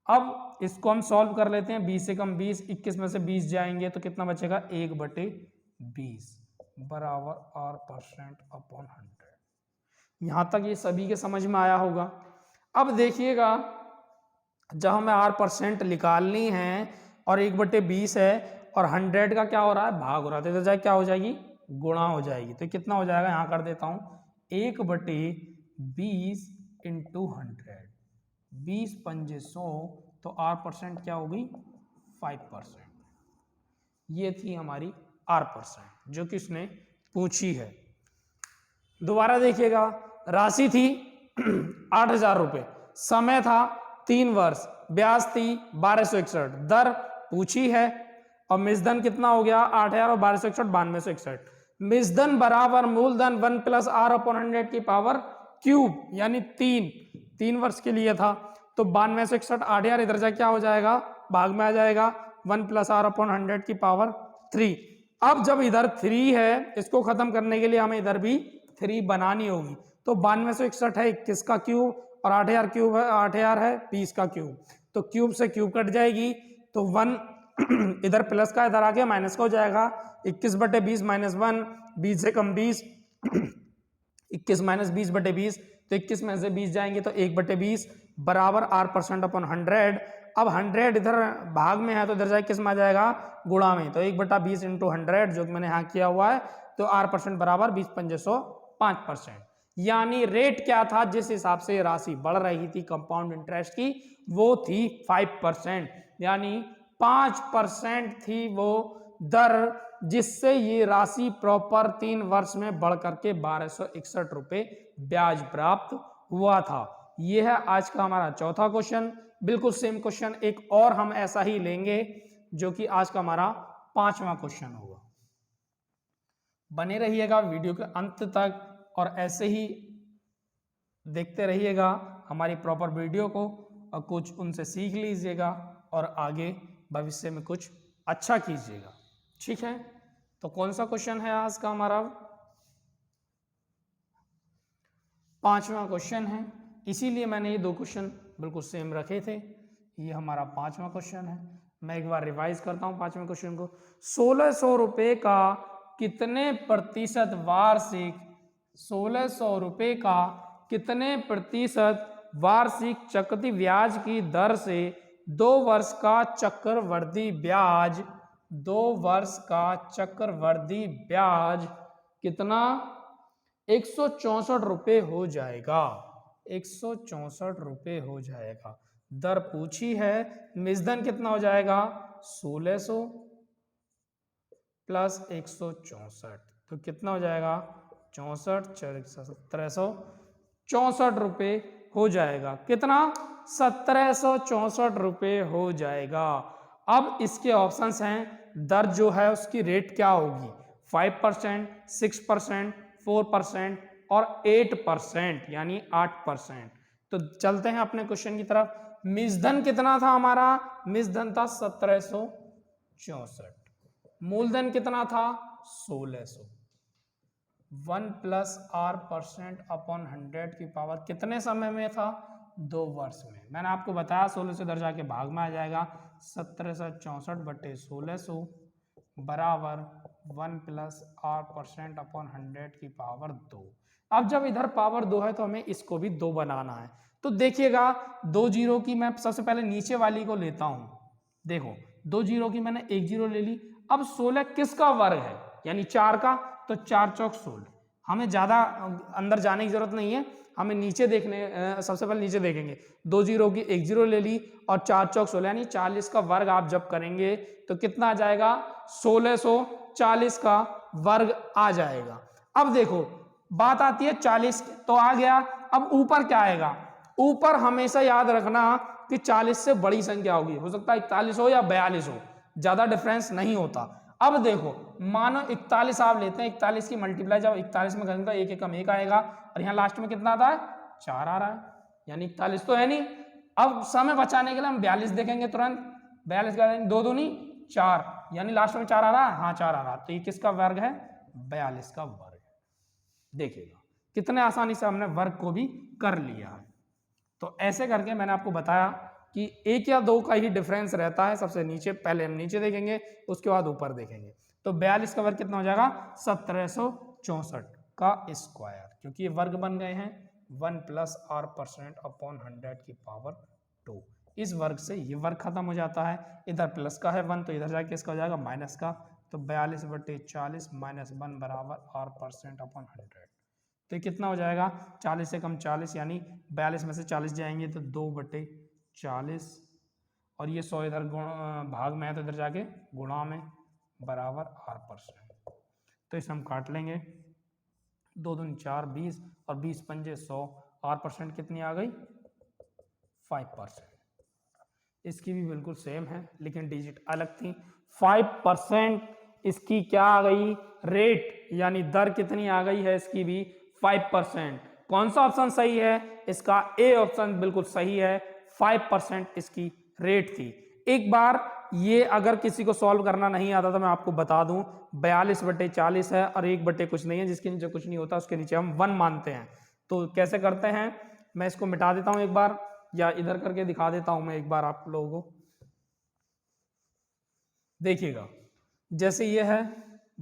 A: अब इसको हम सॉल्व कर लेते हैं। 20 से कम 20, 21 में से 20 जाएंगे तो कितना बचेगा? 1 बटे 20 बराबर R% अपॉन 100। यहां तक ये सभी के समझ में आया होगा। अब देखिएगा जब हमें R% निकालनी है और 1 बटे 20 है और 100 का क्या हो रहा है? भाग हो रहा है, तो जाए क्या हो जाएगी? गुणा हो जाएगी। तो कितना हो जाएगा? यहां कर देता हूं 1 बटे 20 इंटू 100। 20 पंजे 100, तो R% क्या होगी? 5%। ये थी हमारी R% जो कि उसने पूछी है। दोबारा देखिएगा राशि थी 8,000 रुपये, समय था 3 वर्ष, ब्याज थी 1261, दर पूछी है और मिश्रधन कितना हो गया? 8,000 और 1261 9261। मिश्रधन बराबर मूलधन 1 प्लस R/100 की पावर क्यूब, यानी 3 वर्ष के लिए था। तो 9261 8,000 इधर जा क्या हो जाएगा? भाग में आ जाएगा। 1 प्लस R/100 की पावर 3। अब जब इधर 3 है, इसको खत्म करने के लिए हमें इधर भी 3 बनानी होगी। तो 9261 है 21 का क्यूब और 8,000 क्यूब है, 8,000 है 20 का क्यूब। तो क्यूब से क्यूब कट जाएगी, तो 1 इधर प्लस का इधर आके माइनस का हो जाएगा। 21 बटे 20 माइनस 1, 20 से कम 20 21 माइनस 20 बटे 20 तो 21 में से 20 जाएंगे तो 1/20 बराबर R% अपॉन 100। अब 100 इधर भाग में है तो इधर जाए किस में आ जाएगा, गुणा में, तो 1/20 इंटू 100 जो कि मैंने यहाँ किया हुआ है, तो R% बराबर 20/500%। यानी रेट क्या था जिस हिसाब से राशि बढ़ रही थी कंपाउंड इंटरेस्ट की, वो थी 5%, यानी 5% थी वो दर जिससे ये राशि प्रॉपर 3 वर्ष में बढ़ करके 1261 रुपए ब्याज प्राप्त हुआ था। यह है आज का हमारा चौथा क्वेश्चन। बिल्कुल सेम क्वेश्चन एक और हम ऐसा ही लेंगे जो कि आज का हमारा 5वां क्वेश्चन होगा। बने रहिएगा वीडियो के अंत तक और ऐसे ही देखते रहिएगा हमारी प्रॉपर वीडियो को और कुछ उनसे सीख लीजिएगा और आगे भविष्य में कुछ अच्छा कीजिएगा। ठीक है, तो कौन सा क्वेश्चन है आज का हमारा, 5वां क्वेश्चन है। इसीलिए मैंने ये 2 क्वेश्चन बिल्कुल सेम रखे थे। ये हमारा 5वां क्वेश्चन है। मैं एक बार रिवाइज करता हूँ 5वें क्वेश्चन को। 1600 रुपये का कितने प्रतिशत वार्षिक, 1600 रुपये का कितने प्रतिशत वार्षिक चक्रवृद्धि ब्याज की दर से 2 वर्ष का चक्रवृद्धि ब्याज, 2 वर्ष का चक्रवृद्धि ब्याज कितना 164 रुपये हो जाएगा, 164 रुपये हो जाएगा। दर पूछी है, निजधन कितना हो जाएगा 1600 प्लस 164, तो कितना हो जाएगा 64 1764 रुपये हो जाएगा। कितना 1764 रुपये हो जाएगा। अब इसके ऑप्शंस हैं, दर जो है उसकी रेट क्या होगी, 5%, 6%, 4% और 8%, यानी 8%। तो चलते हैं अपने क्वेश्चन की तरफ। निजधन कितना था हमारा, निजधन था 1764, मूलधन कितना था 1600। 1 प्लस R% अपॉन 100 की पावर कितने समय में था, 2 वर्ष में। मैंने आपको बताया 16 से दर जाके भाग में आ जाएगा, 1764/1600 बराबर 1 प्लस R% अपॉन 100 की पावर 2। अब जब इधर पावर 2 है तो हमें इसको भी 2 बनाना है। तो देखिएगा 2 जीरो की मैं सबसे पहले नीचे वाली को लेता हूं। देखो 2 जीरो की मैंने 1 जीरो ले ली। अब 16 किसका वर्ग है, यानी 4 का, तो 4 चौक 16। हमें ज्यादा अंदर जाने की जरूरत नहीं है, हमें नीचे देखने, सबसे पहले नीचे देखेंगे। 2 जीरो की 1 जीरो ले ली और 4 चौक 16, यानी 40 का वर्ग आप जब करेंगे तो कितना आ जाएगा 1640 का वर्ग आ जाएगा। अब देखो बात आती है 40 तो आ गया। अब ऊपर क्या आएगा, ऊपर हमेशा याद रखना कि 40 से बड़ी संख्या होगी, हो सकता है 41 हो या 42 हो, ज्यादा डिफरेंस नहीं होता। अब देखो मानो 41 आप लेते हैं, 41 की मल्टीप्लाई जब 41 में करेंगे तो 1 एकम 1 आएगा और यहाँ लास्ट में कितना आता है 4 आ रहा है, यानी 41 तो है नहीं। अब समय बचाने के लिए हम 42 देखेंगे तुरंत, 42 का 2 दूनी 4, यानी लास्ट में 4 आ रहा है, हाँ 4 आ रहा है, तो ये किसका वर्ग है 42 का वर्ग। देखिएगा कितने आसानी से हमने वर्ग को भी कर लिया है। तो ऐसे करके मैंने आपको बताया कि 1 या 2 का ही डिफरेंस रहता है। सबसे नीचे पहले हम नीचे देखेंगे, उसके बाद ऊपर देखेंगे। तो 42 का वर्ग कितना हो जाएगा 1764 का स्क्वायर, क्योंकि ये वर्ग बन गए हैं 1 प्लस R% अपॉन 100 की पावर 2। इस वर्ग से ये वर्ग खत्म हो जाता है, इधर प्लस का है 1 तो इधर जाके इसका हो जाएगा माइनस का, तो 42/40 माइनस 1 बराबर R% अपॉन 100। तो ये कितना हो जाएगा 40 से कम 40, यानी 42 में से 40 जाएंगे तो 2/40 और ये 100 इधर भाग में है तो इधर जाके गुणा में बराबर R%। तो इसे हम काट लेंगे, 2 दूनी 4 20 और 20 पंजे 100, R% कितनी आ गई 5%। इसकी भी बिल्कुल सेम है लेकिन डिजिट अलग थी। 5% इसकी क्या आ गई रेट, यानी दर कितनी आ गई है इसकी भी 5%। कौन सा ऑप्शन सही है, इसका ए ऑप्शन बिल्कुल सही है, 5% इसकी रेट थी। एक बार ये अगर किसी को सॉल्व करना नहीं आता तो मैं आपको बता दूं 42/40 है और 1 कुछ नहीं है, जिसके नीचे कुछ नहीं होता उसके नीचे हम 1 मानते हैं। तो कैसे करते हैं, मैं इसको मिटा देता हूं एक बार, या इधर करके दिखा देता हूं मैं एक बार आप लोगों को। देखिएगा जैसे ये है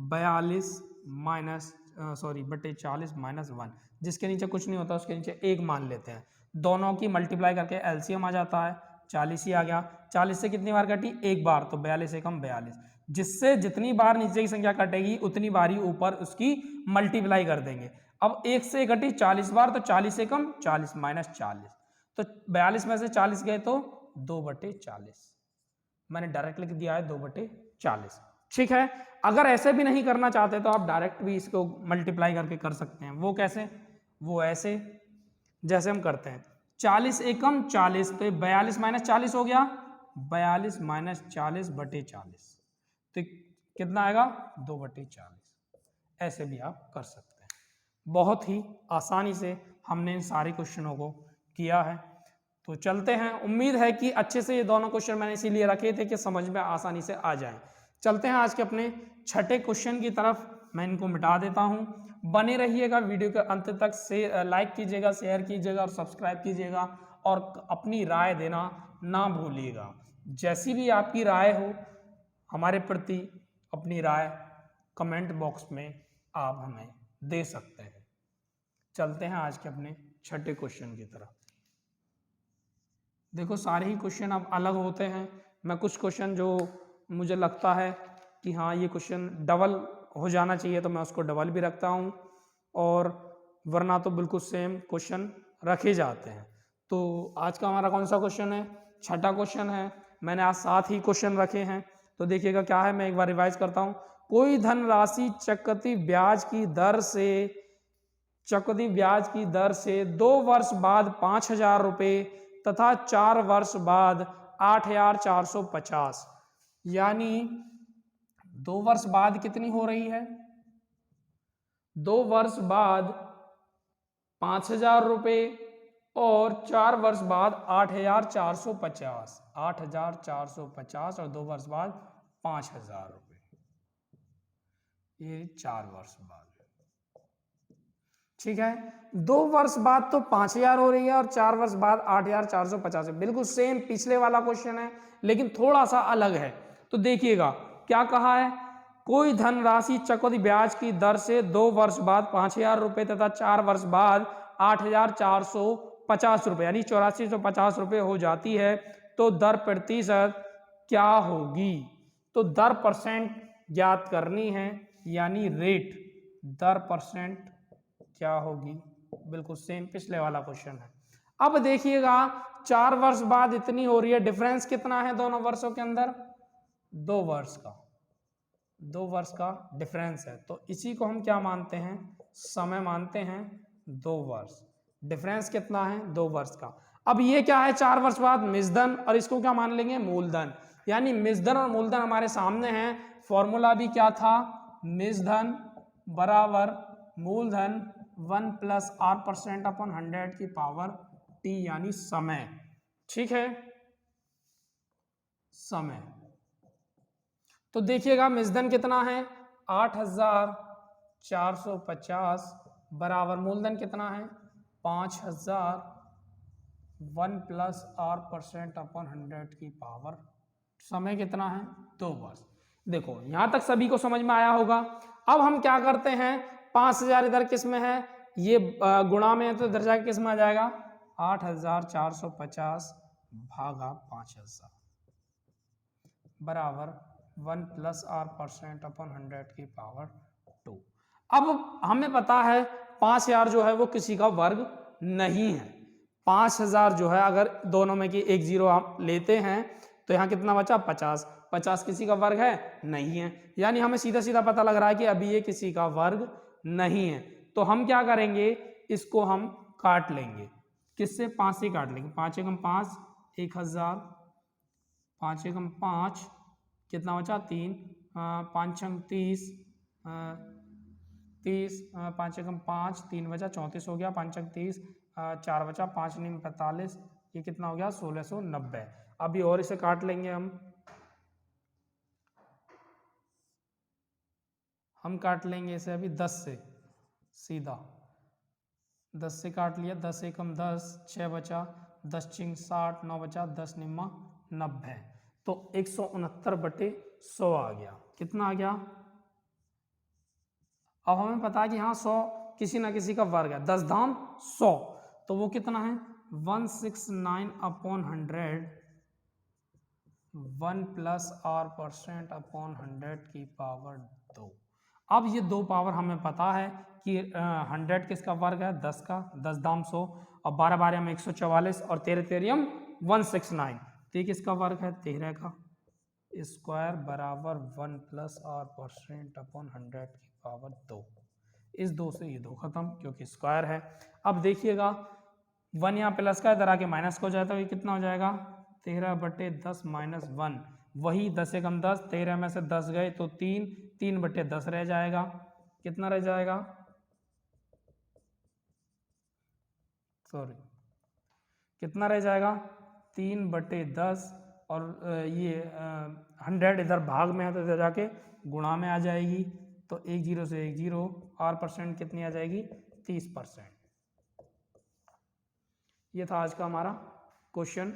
A: 42 माइनस सॉरी बटे 40 माइनस 1, जिसके नीचे कुछ नहीं होता उसके नीचे 1 मान लेते हैं। दोनों की मल्टीप्लाई करके एलसीएम आ जाता है, 40 ही आ गया। 40 से कितनी बार कटी? एक बार, तो 42 एकम 42, जिससे जितनी बार नीचे की संख्या कटेगी उतनी बार ही ऊपर उसकी मल्टीप्लाई कर देंगे। अब 1 से कटी 40 बार, तो 40 एकम 40 माइनस 40, तो 42 में से 40 गए तो 2/40। मैंने डायरेक्ट लिख दिया है 2/40। ठीक है, अगर ऐसे भी नहीं करना चाहते तो आप डायरेक्ट भी इसको मल्टीप्लाई करके कर सकते हैं। वो कैसे? वो ऐसे जैसे हम करते हैं 40 एकम 40, तो 42 माइनस 40 हो गया, 42 माइनस 40/40, तो कितना आएगा? 2/40। ऐसे भी आप कर सकते हैं। बहुत ही आसानी से हमने इन सारे क्वेश्चनों को किया है। तो चलते हैं, उम्मीद है कि अच्छे से ये दोनों क्वेश्चन मैंने इसीलिए रखे थे कि समझ में आसानी से आ जाएं। चलते हैं आज के अपने छठे क्वेश्चन की तरफ। मैं इनको मिटा देता हूं, बने रहिएगा वीडियो के अंत तक। से लाइक कीजिएगा, शेयर कीजिएगा और सब्सक्राइब कीजिएगा, और अपनी राय देना ना भूलिएगा। जैसी भी आपकी राय हो हमारे प्रति, अपनी राय कमेंट बॉक्स में आप हमें दे सकते हैं। चलते हैं आज के अपने छठे क्वेश्चन की तरफ। देखो सारे ही क्वेश्चन अब अलग होते हैं। मैं कुछ क्वेश्चन जो मुझे लगता है कि हाँ ये क्वेश्चन डबल हो जाना चाहिए तो मैं उसको डबल भी रखता हूँ, और वरना तो बिल्कुल सेम क्वेश्चन रखे जाते हैं। तो आज का हमारा कौन सा क्वेश्चन है? छठा क्वेश्चन है। मैंने आज 7 ही क्वेश्चन रखे हैं, तो देखिएगा क्या है। मैं एक बार रिवाइज करता हूँ। कोई धनराशि चक्रवृद्धि ब्याज की दर से 2 वर्ष बाद 5,000 रुपये तथा 4 वर्ष बाद 8,450, यानी 2 वर्ष बाद कितनी हो रही है? 2 वर्ष बाद 5,000 रुपये और 4 वर्ष बाद 8,450, 8,450 और 2 वर्ष बाद 5,000 रुपये, ये 4 वर्ष बाद। ठीक है, 2 वर्ष बाद तो 5,000 हो रही है और 4 वर्ष बाद 8,450 है। बिल्कुल सेम पिछले वाला क्वेश्चन है, लेकिन थोड़ा सा अलग है। तो देखिएगा क्या कहा है। कोई धनराशि चक्रवृद्धि ब्याज की दर से 2 वर्ष बाद 5,000 रुपये तथा 4 वर्ष बाद 8,450 रुपये, यानी 8,450 रुपये हो जाती है, तो दर प्रतिशत क्या होगी? तो दर परसेंट ज्ञात करनी है, यानी रेट, दर परसेंट क्या होगी? बिल्कुल सेम पिछले वाला क्वेश्चन है। अब देखिएगा 4 वर्ष बाद इतनी हो रही है, डिफरेंस कितना है दोनों वर्षों के अंदर? 2 वर्ष का, 2 वर्ष का डिफरेंस है। तो इसी को हम क्या मानते हैं? समय मानते हैं 2 वर्ष। डिफरेंस कितना है? 2 वर्ष का। अब ये क्या है? 4 वर्ष बाद मिश्रधन, और इसको क्या मान लेंगे? मूलधन। यानी मिश्रधन और मूलधन हमारे सामने है। फॉर्मूला भी क्या था? मिश्रधन बराबर मूलधन 1 + R%/100 की पावर t, यानी समय। ठीक है, समय। तो देखिएगा मिश्रधन कितना है? 8,450 बराबर मूलधन कितना है? 5,000, 1 + R%/100 की पावर, समय कितना है? 2 वर्ष। देखो यहां तक सभी को समझ में आया होगा। अब हम क्या करते हैं? 5,000 इधर किस में है? ये गुणा में है, तो इधर जाके किस में आ जाएगा? 8,450 भागा 5,000 बराबर 1 + R%/100 की पावर 2। अब हमें पता है 5,000 जो है वो किसी का वर्ग नहीं है। 5,000 जो है, अगर दोनों में की एक जीरो आप लेते हैं तो यहाँ कितना बचा? 50। 50 किसी का वर्ग है? नहीं है। यानी हमें सीधा सीधा पता लग रहा है कि अभी ये किसी का वर्ग नहीं है। तो हम क्या करेंगे? इसको हम काट लेंगे। किससे? 5 से काट लेंगे। 5 एकम 5, 1,000, 5 एकम 5, कितना बचा? 3, 5 छंग 30, 30, 5 एकम 5, 3 बचा 34 हो गया, 5 छंग 30, 4 बचा, 5 नीम 45, ये कितना हो गया? 1,690। अभी और इसे काट लेंगे हम काट लेंगे इसे अभी 10 से, सीधा 10 से काट लिया। 10 एकम 10, 6 बचा, 10 छिंग 60, 9 बचा, 10 निम्मा 90, तो 169/100 आ गया। कितना आ गया? अब हमें पता है कि हाँ 100 किसी ना किसी का वर्ग है, 10 धाम 100, तो वो कितना है 169 अपॉन 100, 1 प्लस r% अपॉन 100 की पावर 2। अब ये दो पावर हमें पता है कि 100 किसका वर्ग है 10 का, 10 दाम 100 और 12 12 में 144 और 13 तेरियम 169, तो किसका वर्ग है 13 का स्क्वायर बराबर 1 प्लस r% अपॉन 100 की पावर 2। इस दो से ये दो खत्म क्योंकि स्क्वायर है। अब देखिएगा 1 यहाँ प्लस का इधर आके माइनस का हो जाता है, ये कितना हो जाएगा 13/10 माइनस 1, वही 10 से कम 10, 13 में से 10 गए तो 3, 3/10 रह जाएगा, कितना रह जाएगा कितना रह जाएगा 3/10 और ये 100 इधर भाग में है तो इधर जाके गुणा में आ जाएगी, तो 1 0 से 1 0 r% कितनी आ जाएगी 30%। ये था आज का हमारा क्वेश्चन,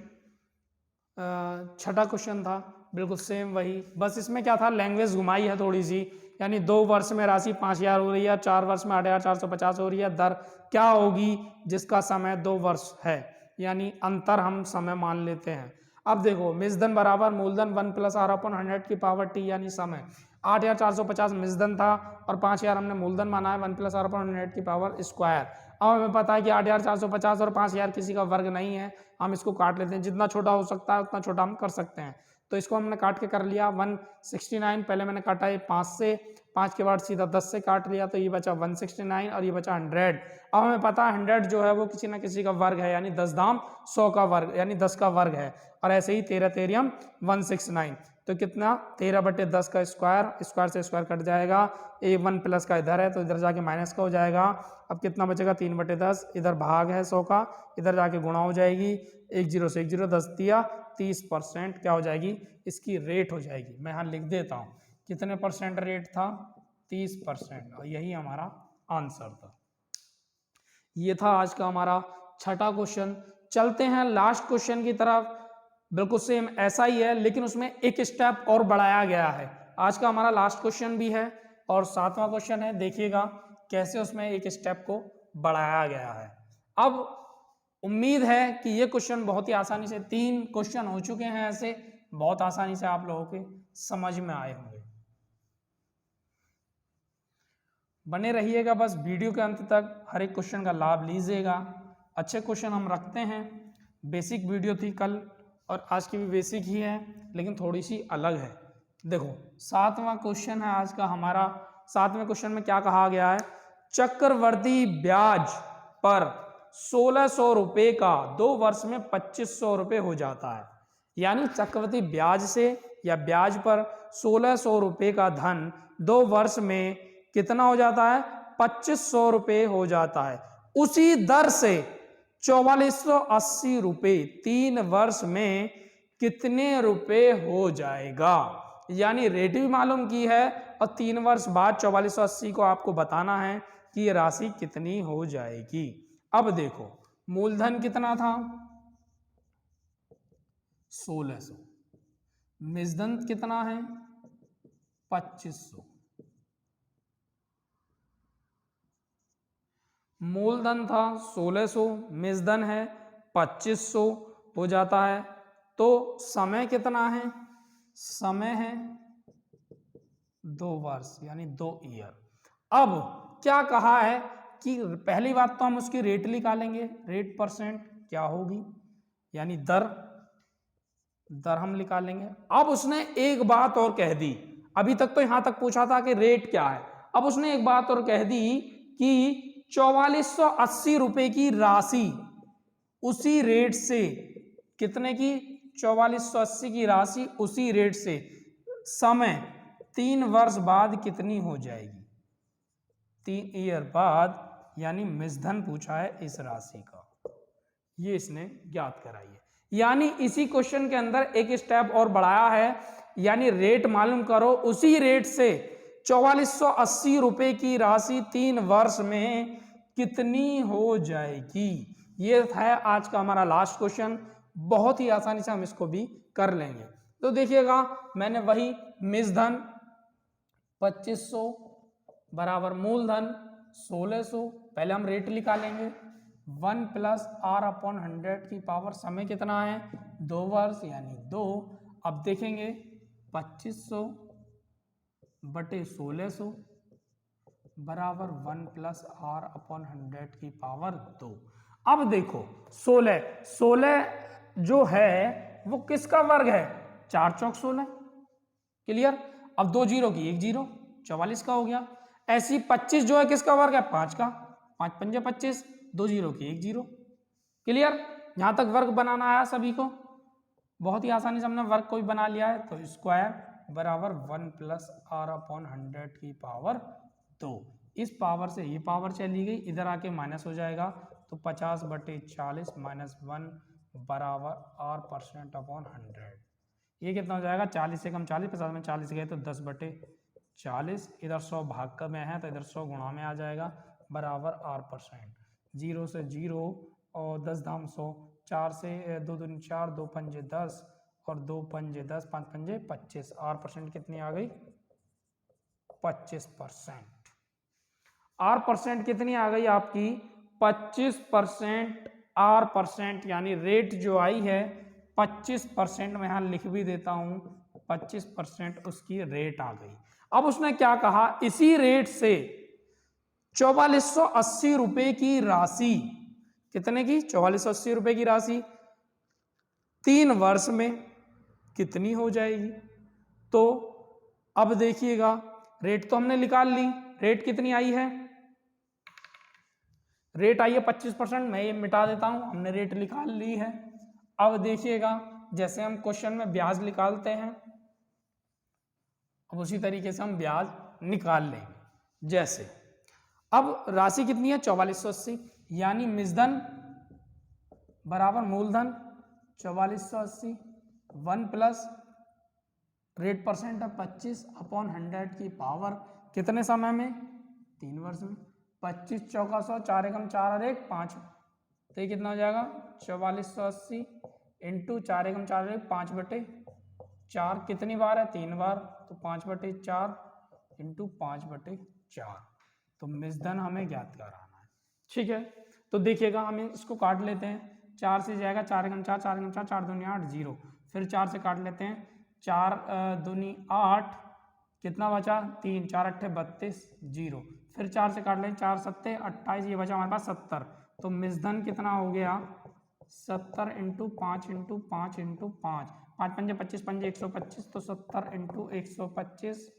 A: छठा क्वेश्चन था बिल्कुल सेम वही, बस इसमें क्या था लैंग्वेज घुमाई है थोड़ी सी, यानी 2 वर्ष में राशि 5000 हो रही है, 4 वर्ष में 8450 हो रही है, दर क्या होगी जिसका समय 2 वर्ष है, यानी अंतर हम समय मान लेते हैं। अब देखो मिसधन बराबर मूलधन 1 प्लस r अपॉन 100 की पावर t, यानी समय 8450 मिसधन था और 5000 हमने मूलधन माना है 1 प्लस r अपॉन 100 की पावर स्क्वायर। अब हमें पता है कि 8450 और 5000 किसी का वर्ग नहीं है, हम इसको काट लेते हैं, जितना छोटा हो सकता है उतना छोटा हम कर सकते हैं, तो इसको हमने काट के कर लिया 169, पहले मैंने काटा है 5 से, 5 के बाद सीधा 10 से काट लिया, तो ये बचा 169 और ये बचा 100। अब हमें पता है 100 जो है वो किसी ना किसी का वर्ग है, यानी 10 धाम 100 का वर्ग, यानी 10 का वर्ग है, और ऐसे ही 13 तेरियम 169, तो कितना 13/10 का स्क्वायर, स्क्वायर से स्क्वायर कट जाएगा, ये 1 प्लस का इधर है तो इधर जाके माइनस का हो जाएगा। अब कितना बचेगा 3/10, इधर भाग है 100 का, इधर जाके गुणा हो जाएगी, 1 0 से 1 0 10 दिया, 30% क्या हो जाएगी इसकी रेट हो जाएगी। मैं यहाँ लिख देता हूँ कितने परसेंट रेट था 30%, और यही हमारा आंसर था। ये था आज का हमारा छठा क्वेश्चन। चलते हैं लास्ट क्वेश्चन की तरफ, बिल्कुल सेम ऐसा ही है लेकिन उसमें एक स्टेप और बढ़ाया गया है। आज का हमारा लास्ट क्वेश्चन भी है और 7वां क्वेश्चन है, देखिएगा कैसे उसमें एक स्टेप को बढ़ाया गया है। अब उम्मीद है कि ये क्वेश्चन बहुत ही आसानी से, 3 क्वेश्चन हो चुके हैं ऐसे, बहुत आसानी से आप लोगों के समझ में आए होंगे। बने रहिएगा बस वीडियो के अंत तक, हर एक क्वेश्चन का लाभ लीजिएगा। अच्छे क्वेश्चन हम रखते हैं, बेसिक वीडियो थी कल और आज की भी बेसिक ही है लेकिन थोड़ी सी अलग है। देखो 7वां क्वेश्चन है आज का हमारा। 7वें क्वेश्चन में क्या कहा गया है, चक्रवर्ती ब्याज पर 1600 रुपये का 2 वर्ष में 2500 रुपये हो जाता है, यानी चक्रवर्ती ब्याज से या ब्याज पर 1600 रुपये का धन 2 वर्ष में कितना हो जाता है 2500 रुपये हो जाता है। उसी दर से 4480 रुपये 3 वर्ष में कितने रुपए हो जाएगा, यानी रेट भी मालूम की है और 3 वर्ष बाद 4480 को आपको बताना है कि ये राशि कितनी हो जाएगी। अब देखो मूलधन कितना था 1600, मिसधन कितना है 2500, मूलधन था 1600, मिसधन है 2500 हो जाता है, तो समय कितना है, समय है 2 वर्ष यानी 2 ईयर। अब क्या कहा है कि पहली बात तो हम उसकी रेट निकालेंगे, रेट परसेंट क्या होगी यानी दर हम निकालेंगे। अब उसने एक बात और कह दी, अभी तक तो यहां तक पूछा था कि रेट क्या है, अब उसने एक बात और कह दी कि 4480 रुपए की राशि उसी रेट से, कितने की 4480 की राशि उसी रेट से समय 3 वर्ष बाद कितनी हो जाएगी, 3 ईयर बाद, यानी मिसधन पूछा है इस राशि का, ये इसने ज्ञात कराई है। यानी इसी क्वेश्चन के अंदर एक स्टेप और बढ़ाया है, यानी रेट मालूम करो, उसी रेट से 4480 रुपए की राशि 3 वर्ष में कितनी हो जाएगी। ये था आज का हमारा लास्ट क्वेश्चन, बहुत ही आसानी से हम इसको भी कर लेंगे। तो देखिएगा मैंने वही मिसधन 2500 बराबर मूलधन 1600, पहले हम रेट निकालेंगे 1 प्लस आर अपॉन 100 की पावर, समय कितना है 2 वर्ष यानी 2। अब देखेंगे 2500 बटे 1600 बराबर 1 प्लस आर अपॉन 100 की पावर 2। अब देखो 16 जो है वो किसका वर्ग है, 4 चौक 16, क्लियर। अब 2 जीरो की 1 जीरो, 44 का हो गया। ऐसी 25 जो है किसका वर्ग है, 5 का, 5 पंजे 25, 2 जीरो की 1 जीरो, क्लियर। यहां तक वर्ग बनाना आया सभी को, बहुत ही आसानी से हमने वर्ग कोई बना लिया है। तो स्क्वायर बराबर 1 प्लस आर अपॉन 100 की पावर 2। इस पावर से ये पावर चली गई, इधर आके माइनस हो जाएगा, तो 50 बटे 40 माइनस 1 बराबर आर परसेंट अपॉन 100। ये कितना हो जाएगा, 40 से कम 40, 50 में 40 गए तो 10 बटे 40, इधर 100 भाग का में है तो इधर 100 गुणा में आ जाएगा, बराबर आर परसेंट। 0 से 0 और 10 दाम 100, 4 से 2 दूनी 4, 2 पंजे 10 और 2 पंजे 10, 5 पंजे 25, आर परसेंट कितनी आ गई, 25%। आर परसेंट कितनी आ गई आपकी, 25% आर परसेंट, यानी रेट जो आई है 25%, मैं यहां लिख भी देता हूं 25% उसकी रेट आ गई। अब उसने क्या कहा, इसी रेट से 4480 रुपए की राशि, कितने की, 4480 रुपए की राशि 3 वर्ष में कितनी हो जाएगी। तो अब देखिएगा, रेट तो हमने निकाल ली, रेट कितनी आई है, रेट आई है 25%, मैं ये मिटा देता हूं, हमने रेट निकाल ली है। अब देखिएगा, जैसे हम क्वेश्चन में ब्याज निकालते हैं, अब उसी तरीके से हम ब्याज निकाल लेंगे। जैसे अब राशि कितनी है 4480, यानी मिसधन बराबर मूलधन 4480, 1 प्लस रेट परसेंट है 25 अपॉन 100 की पावर, कितने समय में, 3 वर्ष में। 25 चौका 100, 4 एकम 4 और 1 5, तो ये कितना हो जाएगा 4480 इंटू 4 एकम 4 और 1 5 बटे 4, कितनी बार है, 3 बार, तो 5 बटे 4 इंटू 5 बटे 4, तो मिसधन हमें ज्ञात कराना है, ठीक है। तो देखिएगा हम इसको काट लेते हैं, 4 से जाएगा 4 एकम 4, 4 एकम 4, 4 दूनी 8 0, फिर 4 से काट लेते हैं, 4 दूनी 8, कितना बचा 3, 4 अट्ठे 32 0, फिर 4 से काट लें, 4 सत्ते 28, ये बचा हमारे पास 70, तो मिसधन कितना हो गया 70 इंटू 5 इंटू 5 इंटू 5, 5 पंजे 25 पंजे 125, तो 70 इंटू 125,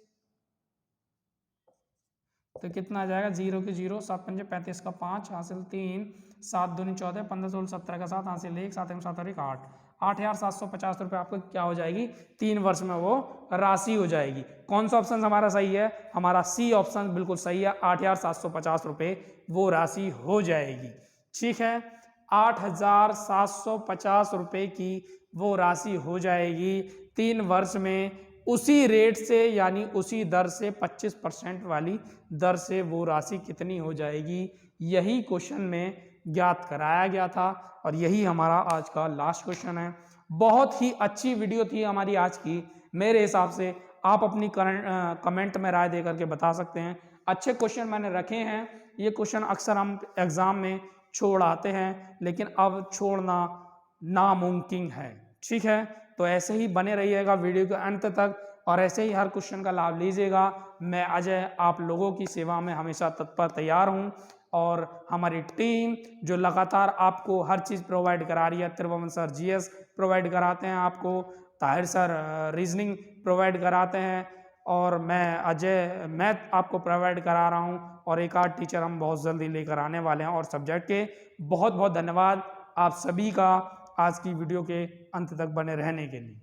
A: तो कितना आ जाएगा, 0 की 0, 7 पंजे 35 का 5 हासिल 3, 7 दूनी 14, 15 16 17 का 7 हासिल 1, 7 7 और 1 8, 8750 रुपये आपको क्या हो जाएगी, 3 वर्ष में वो राशि हो जाएगी। कौन सा ऑप्शन हमारा सही है, हमारा सी ऑप्शन बिल्कुल सही है, 8750 रुपये वो राशि हो जाएगी, ठीक है। 8750 रुपये की वो राशि हो जाएगी 3 वर्ष में, उसी रेट से यानी उसी दर से 25% वाली दर से वो राशि कितनी हो जाएगी, यही क्वेश्चन में ज्ञात कराया गया था और यही हमारा आज का लास्ट क्वेश्चन है। बहुत ही अच्छी वीडियो थी हमारी आज की, मेरे हिसाब से आप अपनी कमेंट में राय दे करके बता सकते हैं। अच्छे क्वेश्चन मैंने रखे हैं, ये क्वेश्चन अक्सर हम एग्जाम में छोड़ आते हैं, लेकिन अब छोड़ना नामुमकिन है, ठीक है। तो ऐसे ही बने रहिएगा वीडियो के अंत तक और ऐसे ही हर क्वेश्चन का लाभ लीजिएगा। मैं अजय आप लोगों की सेवा में हमेशा तत्पर तैयार हूं और हमारी टीम जो लगातार आपको हर चीज़ प्रोवाइड करा रही है, त्रिभुवन सर जीएस प्रोवाइड कराते हैं आपको, ताहिर सर रीजनिंग प्रोवाइड कराते हैं और मैं अजय मैथ आपको प्रोवाइड करा रहा हूं और एक आध टीचर हम बहुत जल्दी लेकर आने वाले हैं और सब्जेक्ट के। बहुत बहुत धन्यवाद आप सभी का आज की वीडियो के अंत तक बने रहने के लिए।